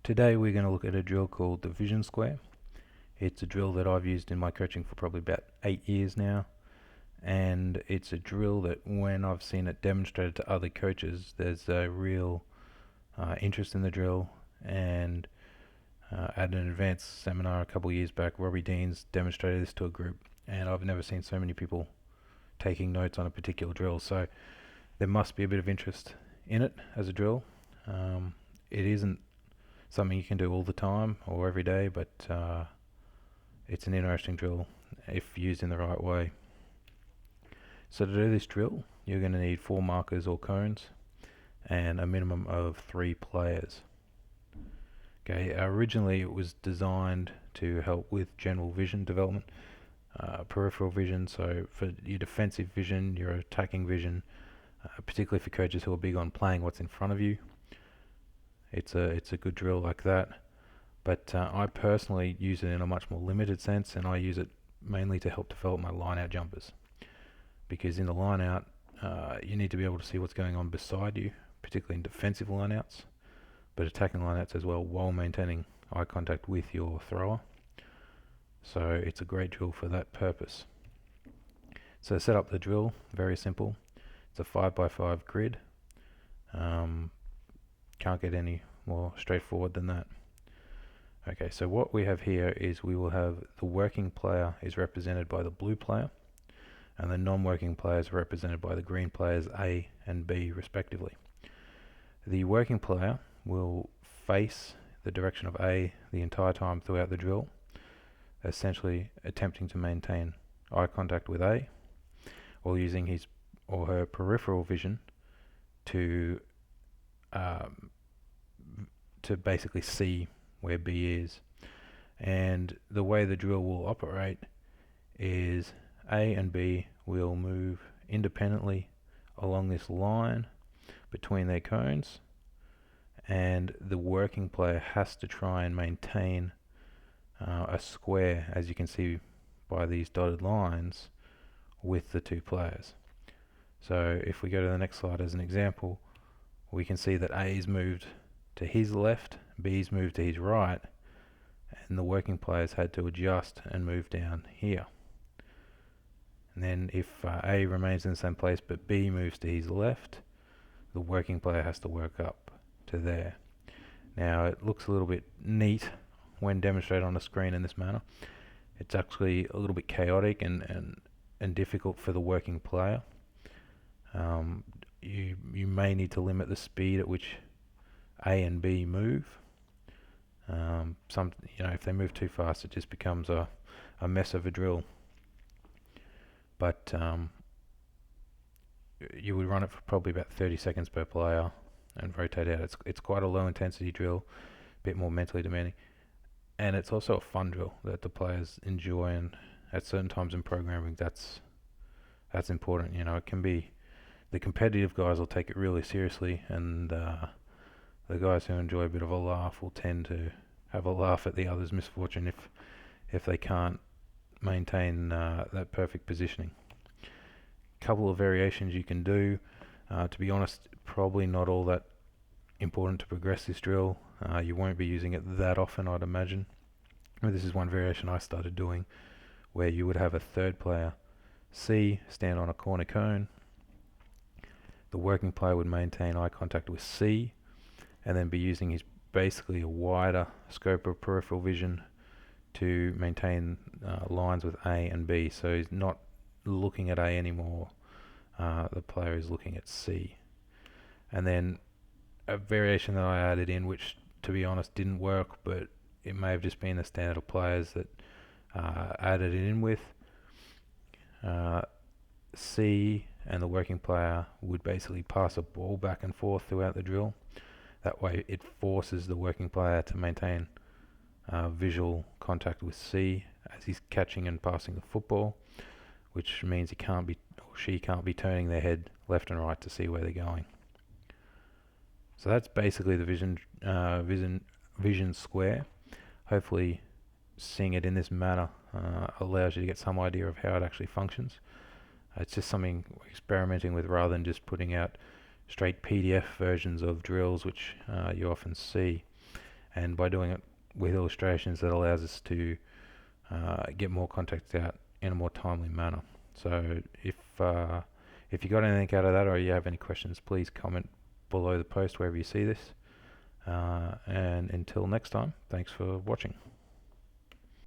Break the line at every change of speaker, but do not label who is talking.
Today we're going to look at a drill called the vision square. It's a drill that I've used in my coaching for probably about 8 years now, and it's a drill that when I've seen it demonstrated to other coaches, there's a real interest in the drill. And at an advanced seminar a couple of years back, Robbie Deans demonstrated this to a group, and I've never seen so many people taking notes on a particular drill. So there must be a bit of interest in it as a drill. It isn't something you can do all the time or every day, but it's an interesting drill if used in the right way. So to do this drill, you're going to need 4 markers or cones and a minimum of 3 players. Okay, originally it was designed to help with general vision development, peripheral vision, so for your defensive vision, your attacking vision, particularly for coaches who are big on playing what's in front of you. It's a good drill like that, but I personally use it in a much more limited sense, and I use it mainly to help develop my line-out jumpers. Because in the line-out, you need to be able to see what's going on beside you, particularly in defensive line-outs, but attacking line-outs as well, while maintaining eye contact with your thrower. So it's a great drill for that purpose. So set up the drill, very simple. It's a 5x5 grid. Can't get any more straightforward than that. Okay, so what we have here is we will have the working player is represented by the blue player, and the non-working players are represented by the green players A and B respectively. The working player will face the direction of A the entire time throughout the drill, essentially attempting to maintain eye contact with A, or using his or her peripheral vision to basically see where B is. And the way the drill will operate is A and B will move independently along this line between their cones, and the working player has to try and maintain a square, as you can see by these dotted lines, with the 2 players. So if we go to the next slide as an example, we can see that A is moved to his left, B's moved to his right, and the working players had to adjust and move down here. And then if A remains in the same place but B moves to his left, the working player has to work up to there. Now it looks a little bit neat when demonstrated on a screen in this manner. It's actually a little bit chaotic and difficult for the working player. You may need to limit the speed at which A and B move. If they move too fast, it just becomes a mess of a drill. But you would run it for probably about 30 seconds per player and rotate out. It's quite a low intensity drill, a bit more mentally demanding, and it's also a fun drill that the players enjoy. And at certain times in programming, that's important. It can be the competitive guys will take it really seriously, and the guys who enjoy a bit of a laugh will tend to have a laugh at the other's misfortune if they can't maintain that perfect positioning. Couple of variations you can do. To be honest, probably not all that important to progress this drill. You won't be using it that often, I'd imagine. But this is one variation I started doing, where you would have a 3rd player, C, stand on a corner cone. The working player would maintain eye contact with C, and then be using his basically a wider scope of peripheral vision to maintain lines with A and B. So he's not looking at A anymore. The player is looking at C. And then a variation that I added in, which to be honest didn't work, but it may have just been the standard of players that added it in with. C and the working player would basically pass a ball back and forth throughout the drill. That way it forces the working player to maintain visual contact with C as he's catching and passing the football, which means he can't be, or she can't be, turning their head left and right to see where they're going. So that's basically the vision square. Hopefully seeing it in this manner allows you to get some idea of how it actually functions. It's just something we're experimenting with rather than just putting out straight PDF versions of drills, which you often see. and by doing it with illustrations, that allows us to get more context out in a more timely manner. So if you got anything out of that, or you have any questions, please comment below the post wherever you see this. And until next time, thanks for watching.